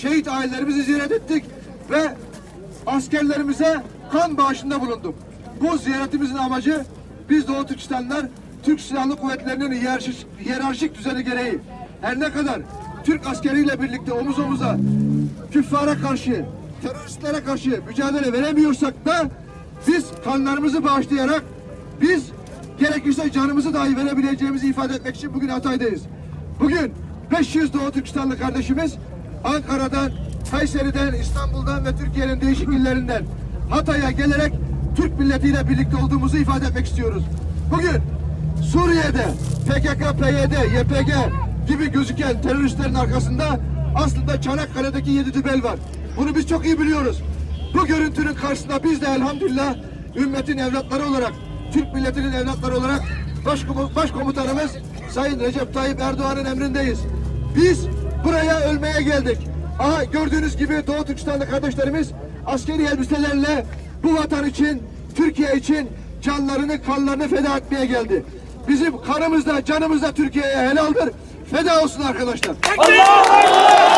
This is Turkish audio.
şehit ailelerimizi ziyaret ettik ve askerlerimize kan bağışında bulunduk. Bu ziyaretimizin amacı biz Doğu Türkistanlılar Türk Silahlı Kuvvetleri'nin hiyerarşik düzeni gereği her ne kadar Türk askeriyle birlikte omuz omuza küffara karşı, teröristlere karşı mücadele veremiyorsak da biz kanlarımızı bağışlayarak biz gerekirse canımızı dahi verebileceğimizi ifade etmek için bugün Hatay'dayız. Bugün 500 Doğu Türkistanlı kardeşimiz Ankara'dan, Kayseri'den, İstanbul'dan ve Türkiye'nin değişik illerinden Hatay'a gelerek Türk milletiyle birlikte olduğumuzu ifade etmek istiyoruz. Bugün Suriye'de PKK, PYD, YPG gibi gözüken teröristlerin arkasında aslında Çanakkale'deki 7 dübel var. Bunu biz çok iyi biliyoruz. Bu görüntünün karşısında biz de elhamdülillah ümmetin evlatları olarak, Türk milletinin evlatları olarak Başkomutanımız Sayın Recep Tayyip Erdoğan'ın emrindeyiz. Biz buraya ölmeye geldik. Aha gördüğünüz gibi Doğu Türkistanlı kardeşlerimiz askeri elbiselerle bu vatan için, Türkiye için canlarını, kanlarını feda etmeye geldi. Bizim kanımız da, canımız da Türkiye'ye helaldir. Feda olsun arkadaşlar. Allah!